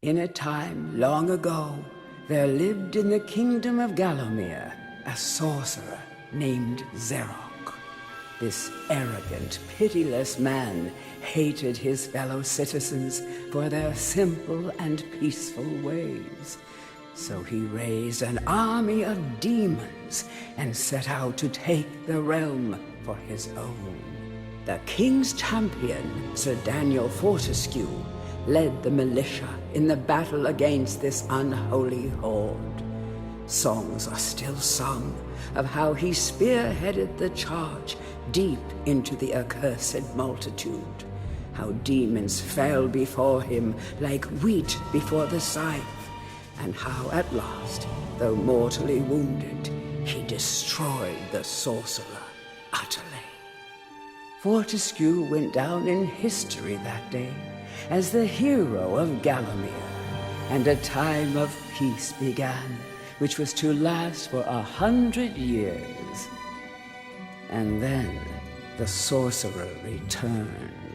In a time long ago, there lived in the kingdom of Gallowmere a sorcerer named Zerok. This arrogant, pitiless man hated his fellow citizens for their simple and peaceful ways. So he raised an army of demons and set out to take the realm for his own. The king's champion, Sir Daniel Fortescue, led the militia in the battle against this unholy horde. Songs are still sung of how he spearheaded the charge deep into the accursed multitude, how demons fell before him like wheat before the scythe, and how at last, though mortally wounded, he destroyed the sorcerer utterly. Fortescue went down in history that day as the hero of Gallowmere, and a time of peace began, which was to last for 100 years. And then the sorcerer returned.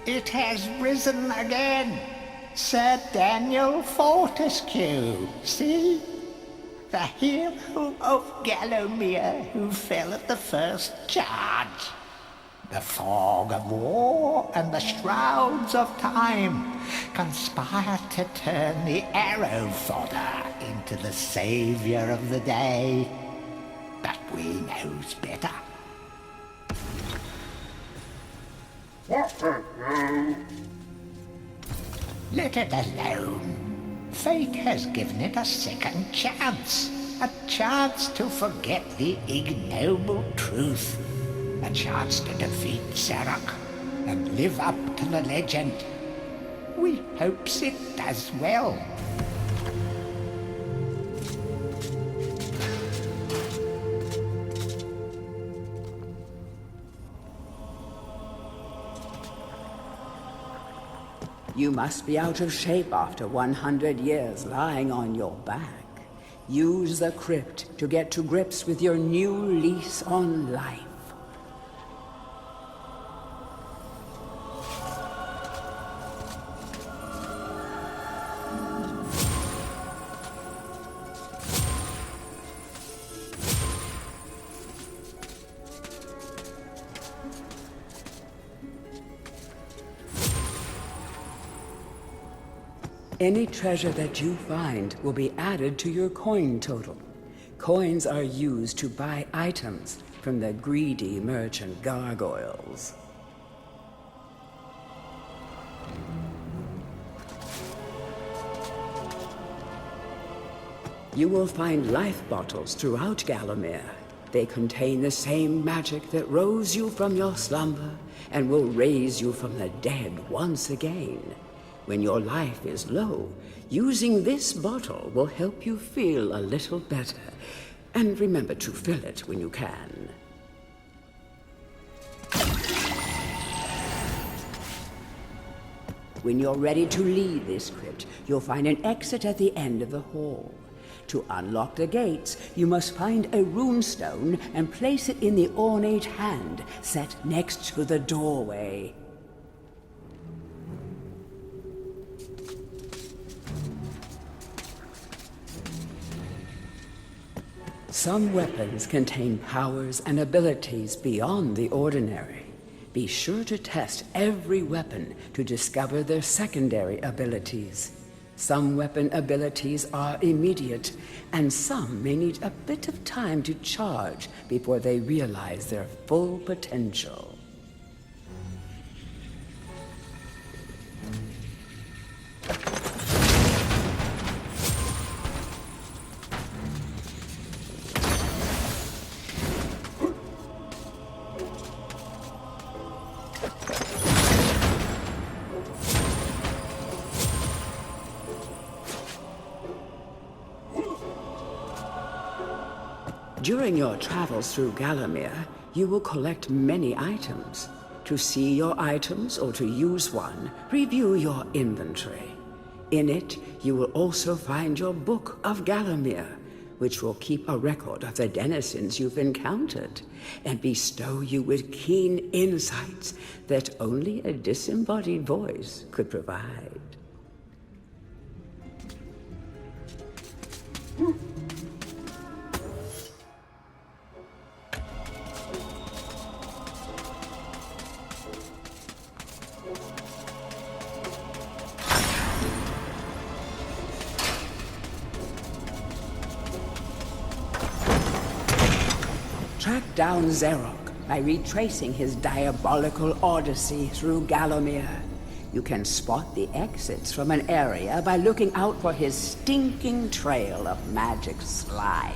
It has risen again. Sir Daniel Fortescue, see? The hero of Gallowmere who fell at the first charge. The fog of war and the shrouds of time conspire to turn the arrow fodder into the saviour of the day. But we knows better. Let it alone. Fate has given it a second chance. A chance to forget the ignoble truth. A chance to defeat Zarok and live up to the legend. We hopes it does well. You must be out of shape after 100 years lying on your back. Use the crypt to get to grips with your new lease on life. Any treasure that you find will be added to your coin total. Coins are used to buy items from the greedy merchant gargoyles. You will find life bottles throughout Gallowmere. They contain the same magic that rose you from your slumber and will raise you from the dead once again. When your life is low, using this bottle will help you feel a little better. And remember to fill it when you can. When you're ready to leave this crypt, you'll find an exit at the end of the hall. To unlock the gates, you must find a runestone and place it in the ornate hand set next to the doorway. Some weapons contain powers and abilities beyond the ordinary. Be sure to test every weapon to discover their secondary abilities. Some weapon abilities are immediate, and some may need a bit of time to charge before they realize their full potential. During your travels through Gallowmere, you will collect many items. To see your items or to use one, review your inventory. In it, you will also find your Book of Gallowmere, which will keep a record of the denizens you've encountered and bestow you with keen insights that only a disembodied voice could provide. Track down Xerok by retracing his diabolical odyssey through Gallowmere. You can spot the exits from an area by looking out for his stinking trail of magic slime.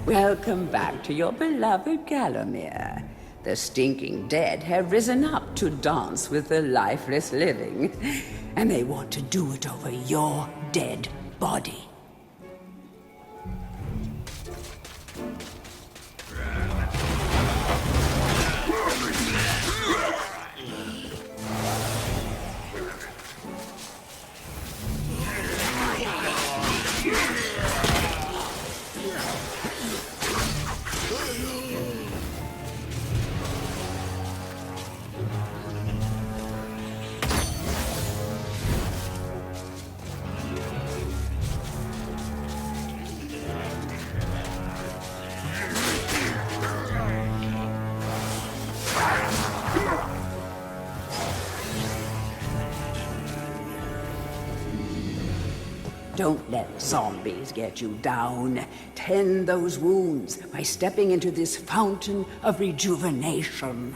Welcome back to your beloved Gallowmere. The stinking dead have risen up to dance with the lifeless living, and they want to do it over your dead body. Don't let zombies get you down. Tend those wounds by stepping into this fountain of rejuvenation.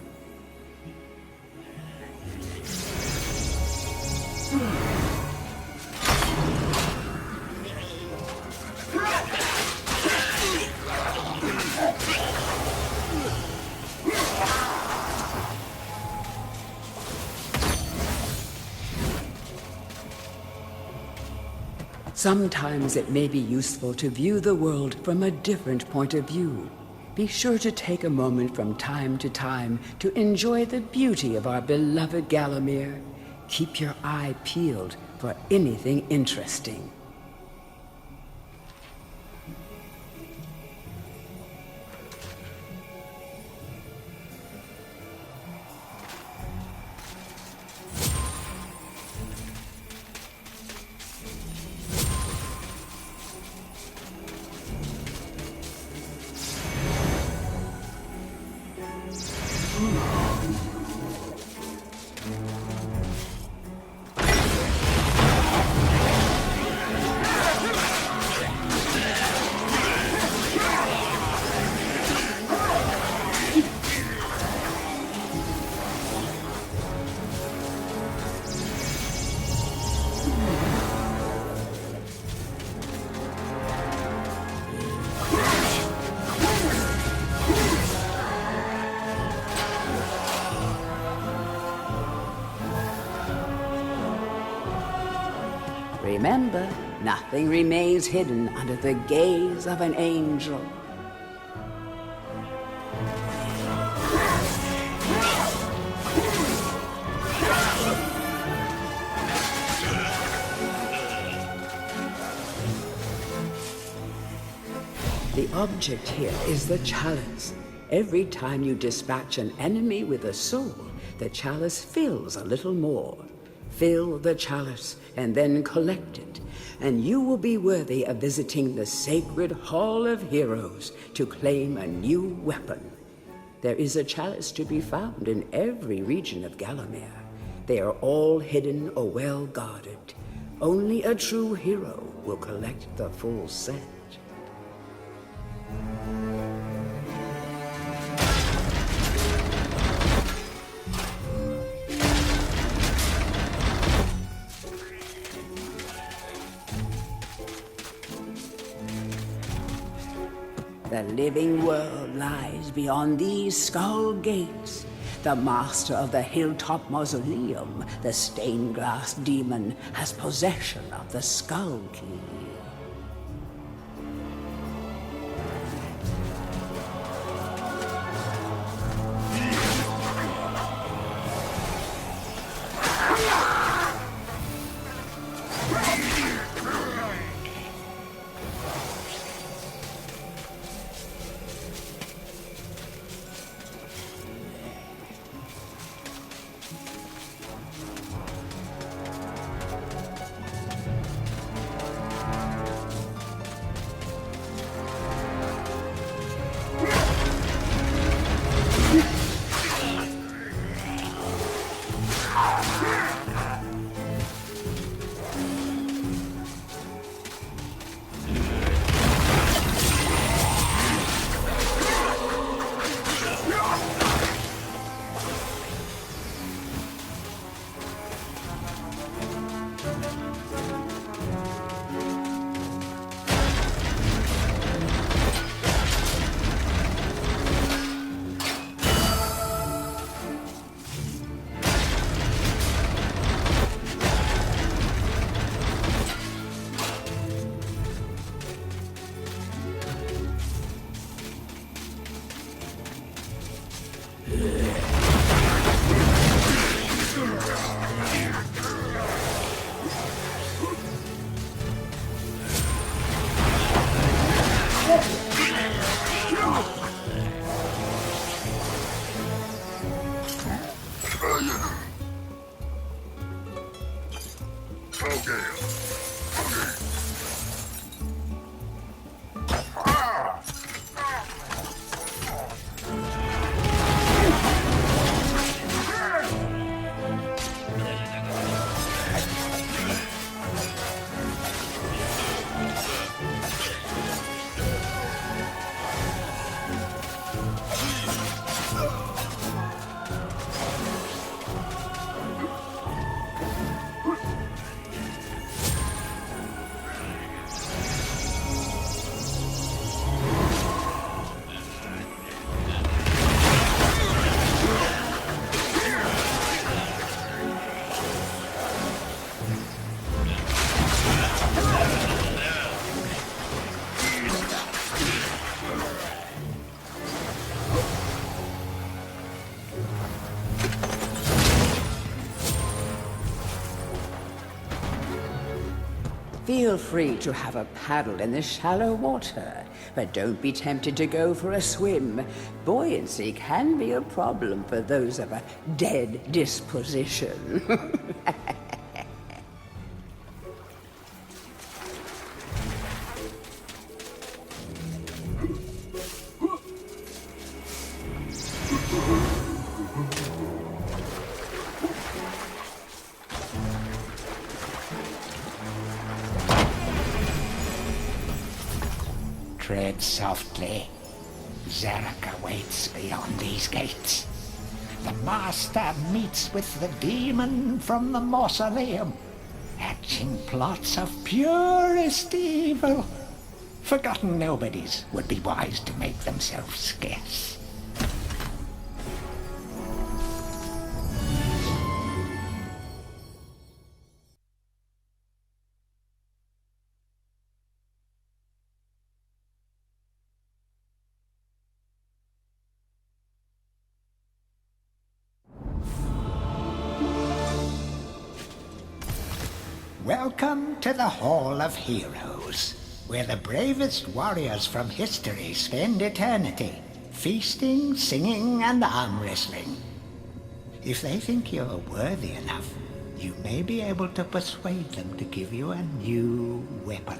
Sometimes it may be useful to view the world from a different point of view. Be sure to take a moment from time to time to enjoy the beauty of our beloved Gallowmere. Keep your eye peeled for anything interesting. Remember, nothing remains hidden under the gaze of an angel. The object here is the chalice. Every time you dispatch an enemy with a soul, the chalice fills a little more. Fill the chalice and then collect it, and you will be worthy of visiting the sacred Hall of Heroes to claim a new weapon. There is a chalice to be found in every region of Gallowmere. They are all hidden or well guarded. Only a true hero will collect the full set. The living world lies beyond these skull gates. The master of the hilltop mausoleum, the stained glass demon, has possession of the skull key. Feel free to have a paddle in the shallow water, but don't be tempted to go for a swim. Buoyancy can be a problem for those of a dead disposition. Tread softly. Zarek awaits beyond these gates. The master meets with the demon from the mausoleum, hatching plots of purest evil. Forgotten nobodies would be wise to make themselves scarce. Welcome to the Hall of Heroes, where the bravest warriors from history spend eternity. feasting, singing, and arm wrestling. If they think you're worthy enough, you may be able to persuade them to give you a new weapon.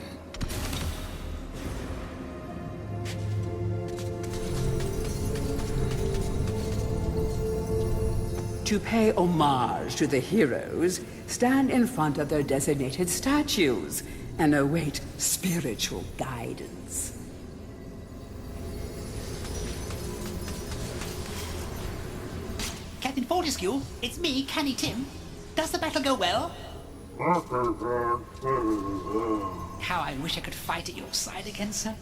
To pay homage to the heroes, stand in front of their designated statues and await spiritual guidance. Captain Fortescue, it's me, Canny Tim. Does the battle go well? How I wish I could fight at your side again, sir.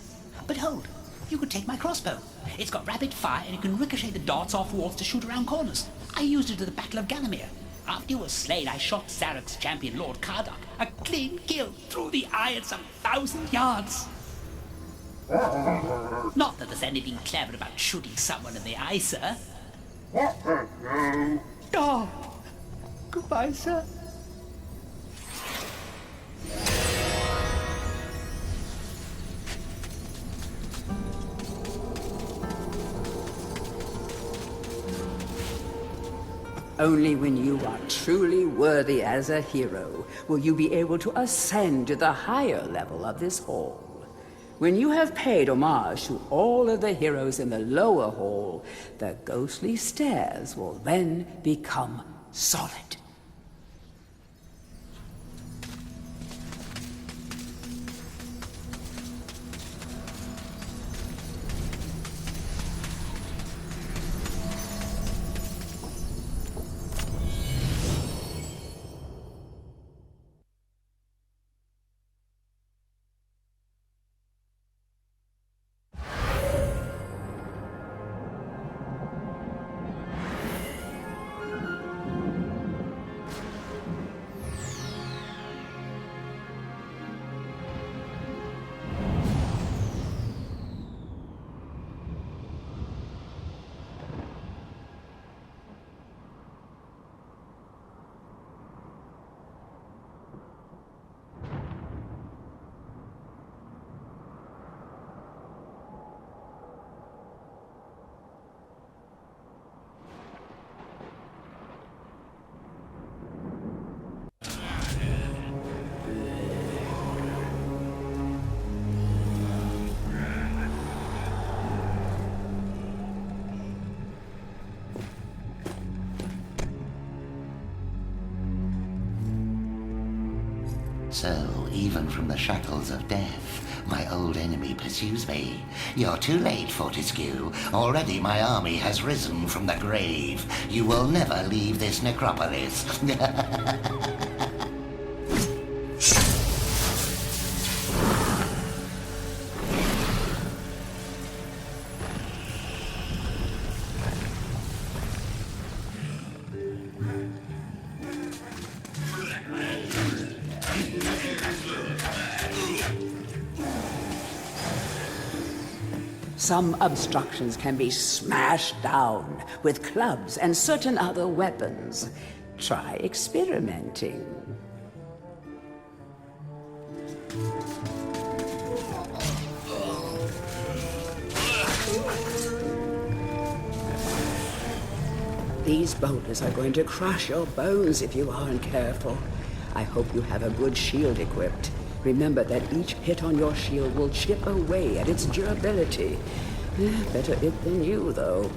But hold, you could take my crossbow. It's got rapid fire and you can ricochet the darts off walls to shoot around corners. I used it at the Battle of Gallowmere. After you were slain, I shot Zarok's champion, Lord Kardok, a clean kill through the eye at some 1,000 yards. Not that there's anything clever about shooting someone in the eye, sir. Oh, goodbye, sir. Only when you are truly worthy as a hero will you be able to ascend to the higher level of this hall. When you have paid homage to all of the heroes in the lower hall, the ghostly stairs will then become solid. So, even from the shackles of death, my old enemy pursues me. You're too late, Fortescue. Already my army has risen from the grave. You will never leave this necropolis. Some obstructions can be smashed down with clubs and certain other weapons. Try experimenting. These boulders are going to crush your bones if you aren't careful. I hope you have a good shield equipped. Remember that each hit on your shield will chip away at its durability. Better it than you, though.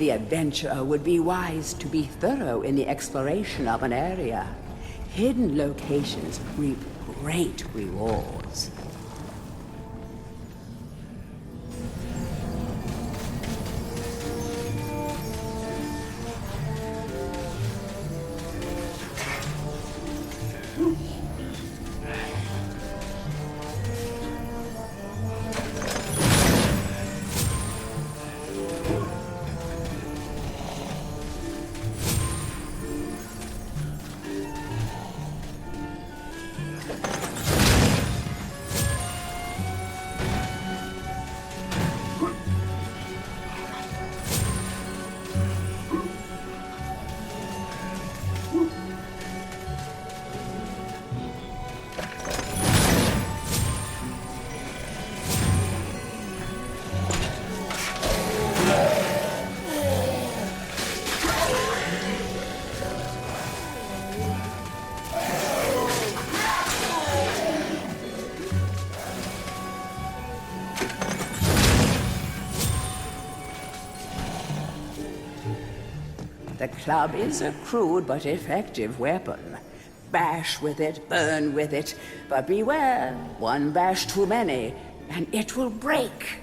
the adventurer would be wise to be thorough in the exploration of an area. Hidden locations reap great rewards. The club is a crude but effective weapon. Bash with it, burn with it, but beware, one bash too many, and it will break.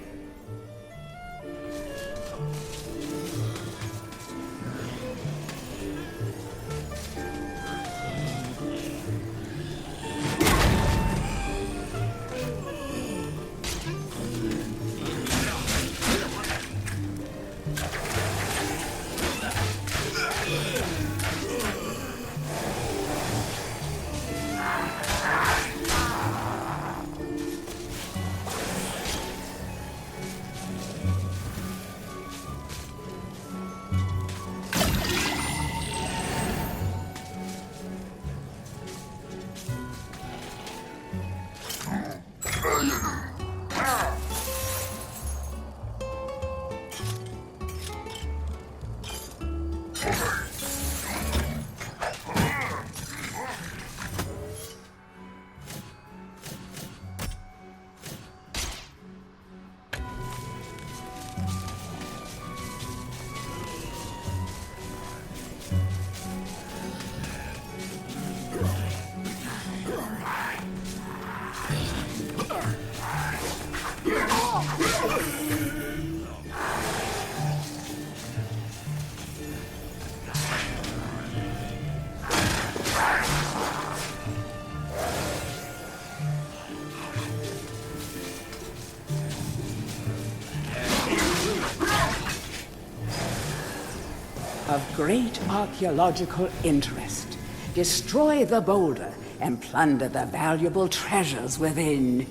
Of great archaeological interest. Destroy the boulder and plunder the valuable treasures within.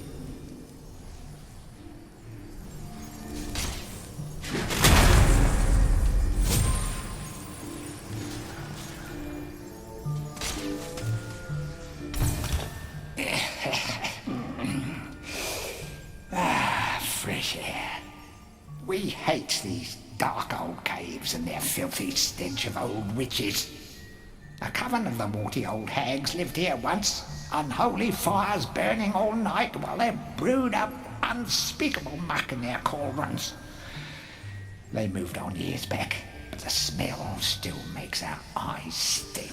Fresh air. We hate these dark old caves and their filthy stench of old witches. A coven of the warty old hags lived here once, unholy fires burning all night while they brewed up unspeakable muck in their cauldrons. They moved on years back, but the smell still makes our eyes sting.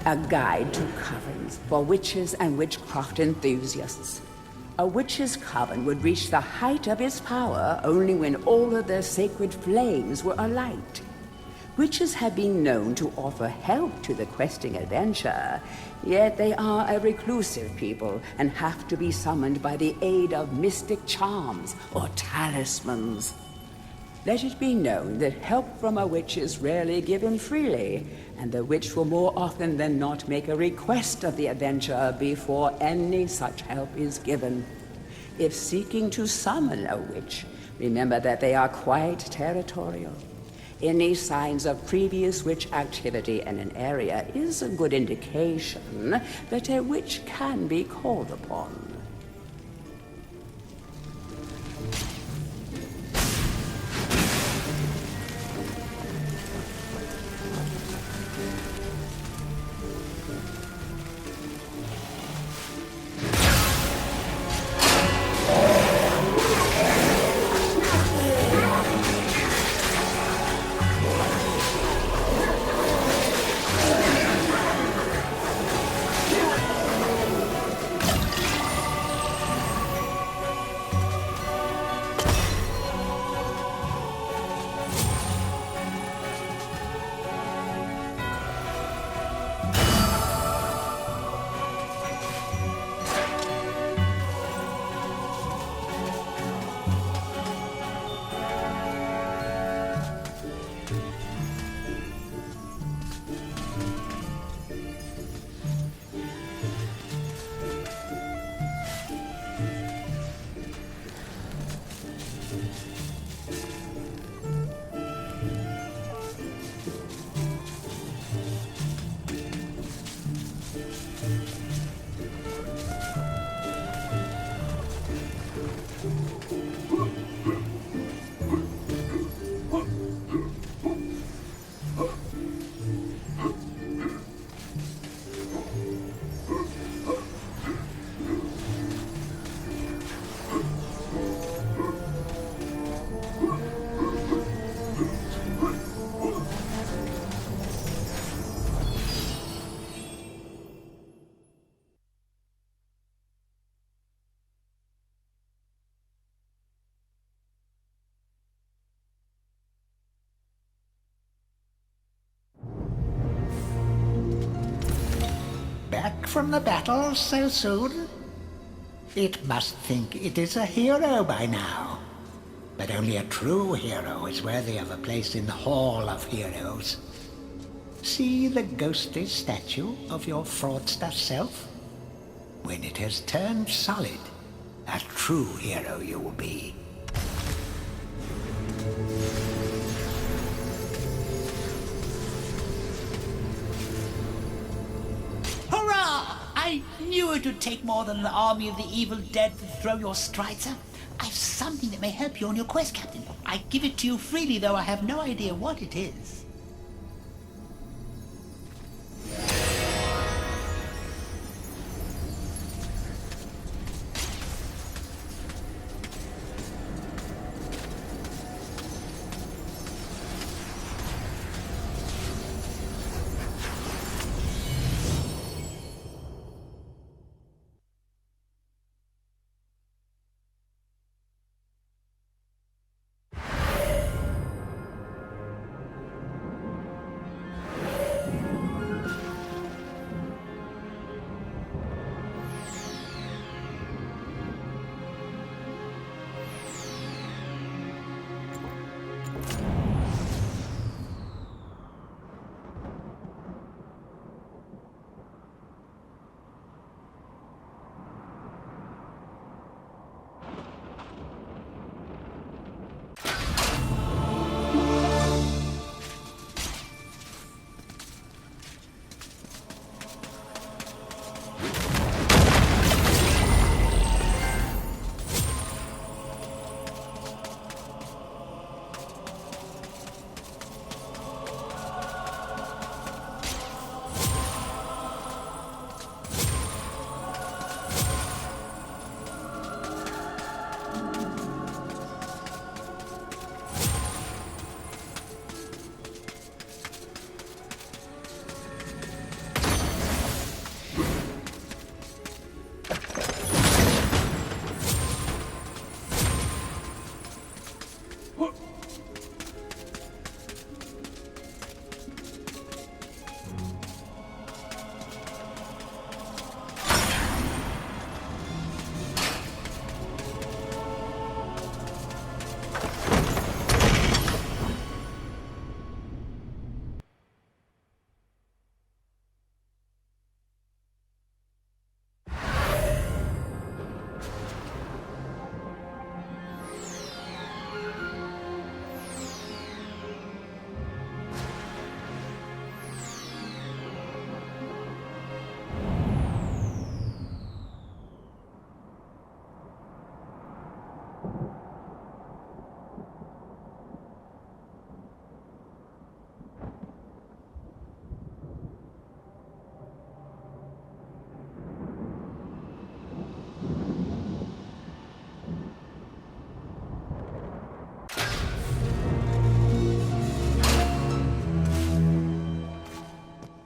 A guide to covens for witches and witchcraft enthusiasts. A witch's coven would reach the height of its power only when all of their sacred flames were alight. Witches have been known to offer help to the questing adventurer, yet they are a reclusive people and have to be summoned by the aid of mystic charms or talismans. Let it be known that help from a witch is rarely given freely, and the witch will more often than not make a request of the adventurer before any such help is given. If seeking to summon a witch, remember that they are quite territorial. Any signs of previous witch activity in an area is a good indication that a witch can be called upon. from the battle so soon? It must think it is a hero by now. But only a true hero is worthy of a place in the Hall of Heroes. See the ghostly statue of your fraudster self? When it has turned solid, a true hero you will be. Hurrah! I knew it would take more than an army of the evil dead to throw your strider. I've something that may help you on your quest, Captain. I give it to you freely, though I have no idea what it is.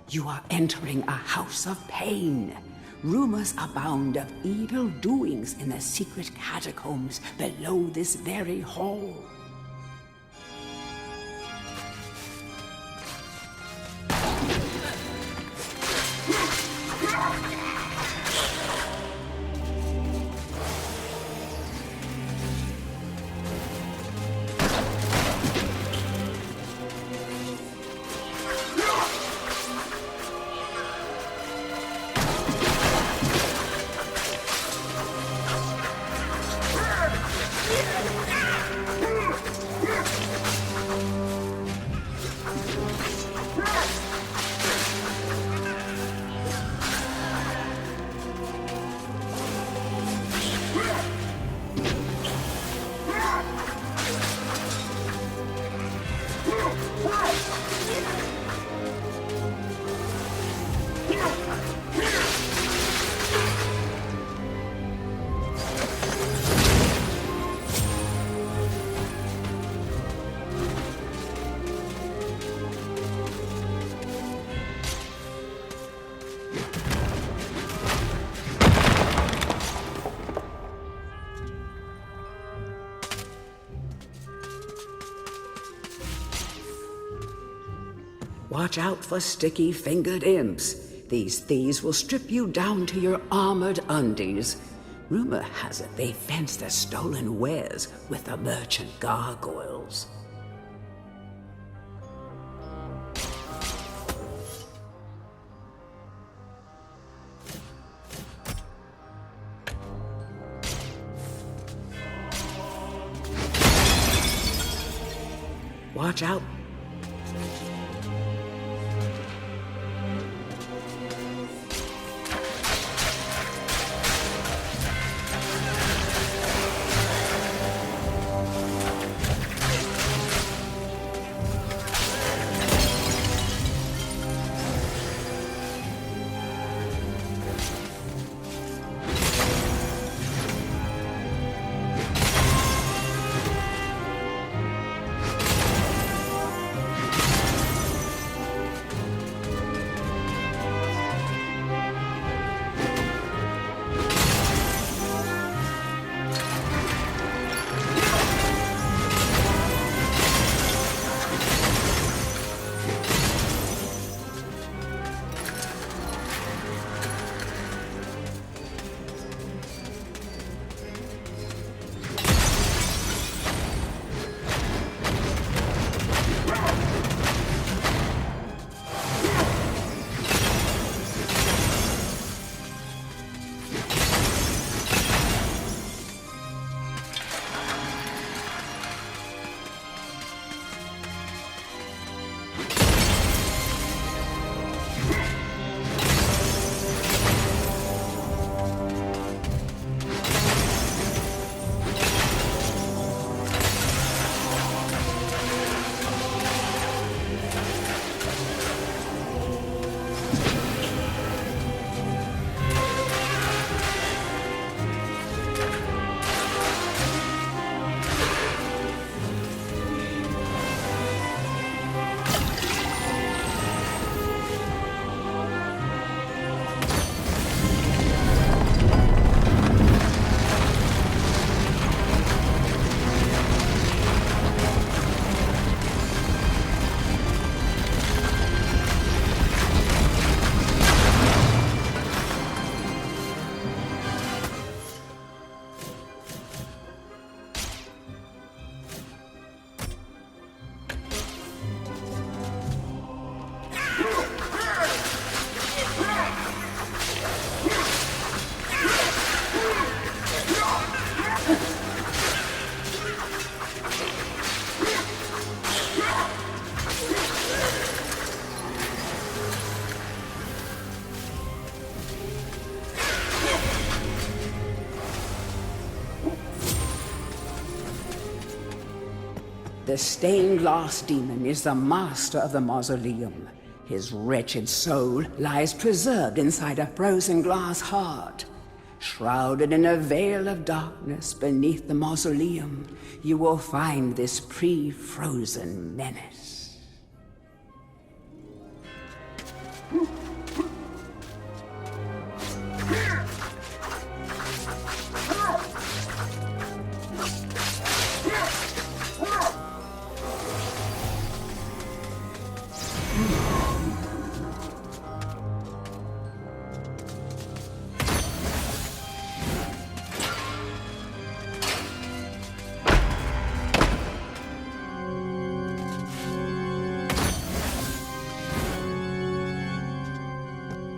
You are entering a house of pain. Rumors abound of evil doings in the secret catacombs below this very hall. Watch out for sticky-fingered imps. these thieves will strip you down to your armored undies. Rumor has it they fence their stolen wares with the merchant gargoyles. Watch out. The stained glass demon is the master of the mausoleum. His wretched soul lies preserved inside a frozen glass heart. Shrouded in a veil of darkness beneath the mausoleum, you will find this pre-frozen menace.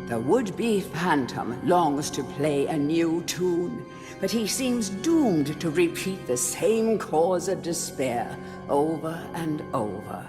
The would-be phantom longs to play a new tune, but he seems doomed to repeat the same cause of despair over and over.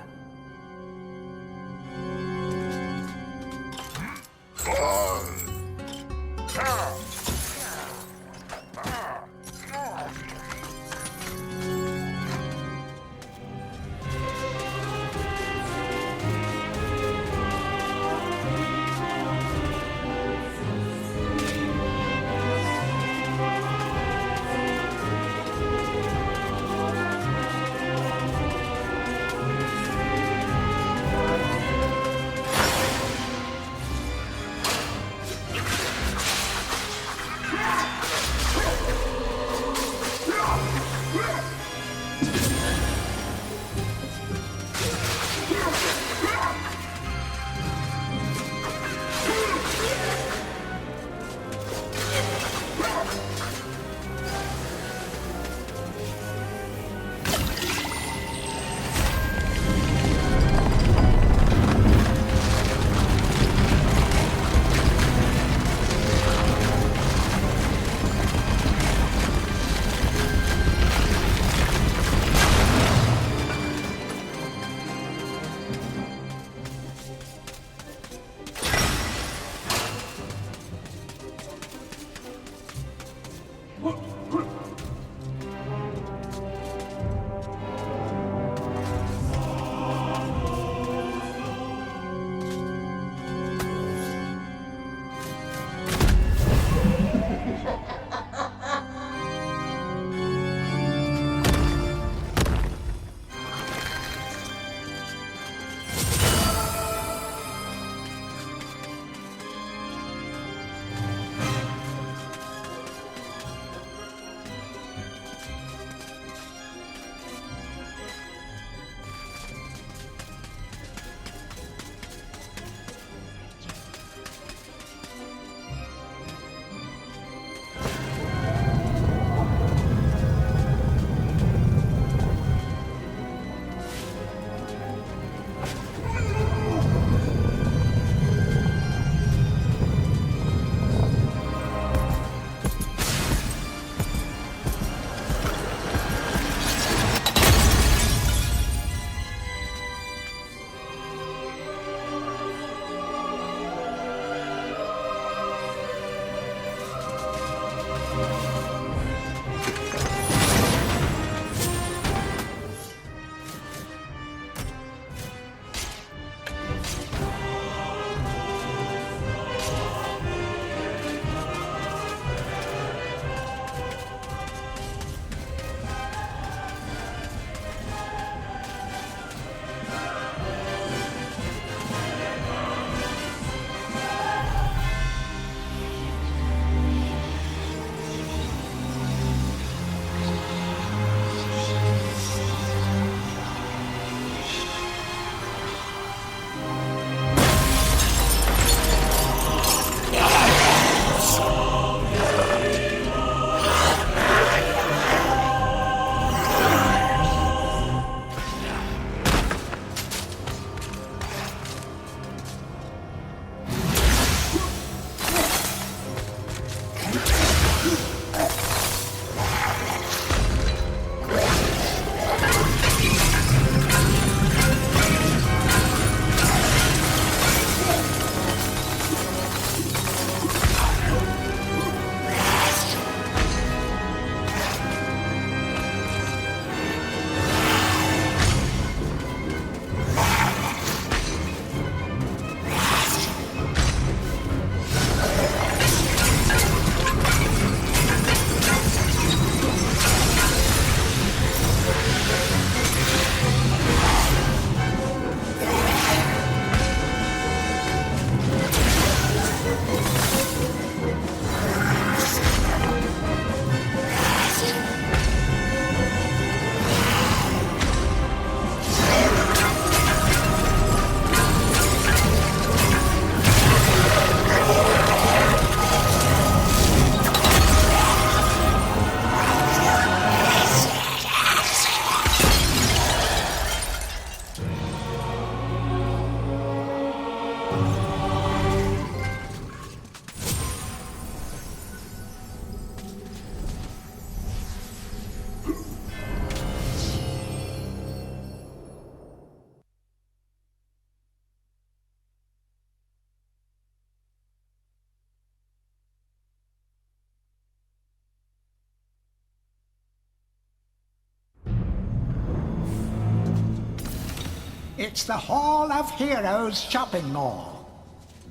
It's the Hall of Heroes shopping mall.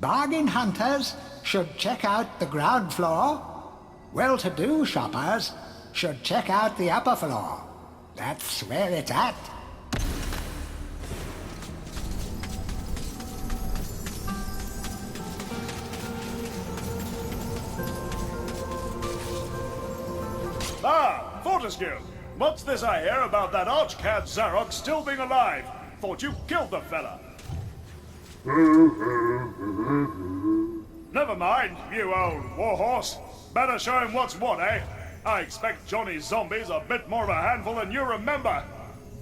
Bargain hunters should check out the ground floor. Well-to-do shoppers should check out the upper floor. That's where it's at. Ah, Fortescue! What's this I hear about that archcad Zarok still being alive? Thought you killed the fella. Never mind, you old warhorse. Better show him what's what, eh? I expect Johnny's zombies a bit more of a handful than you remember.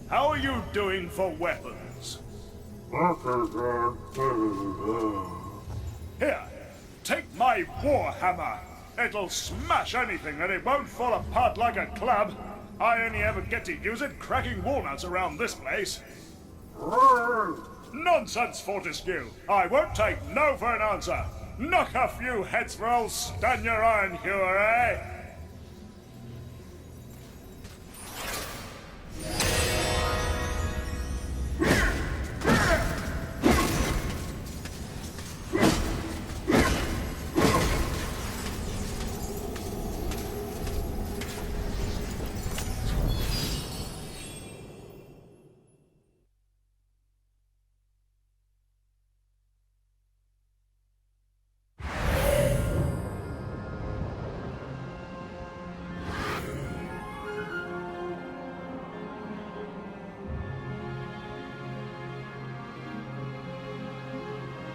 How are you doing for weapons? Here, take my war hammer. It'll smash anything and it won't fall apart like a club. I only ever get to use it cracking walnuts around this place. Nonsense, Fortescue. I won't take no for an answer. Knock a few heads for old Stan your iron hewer, eh?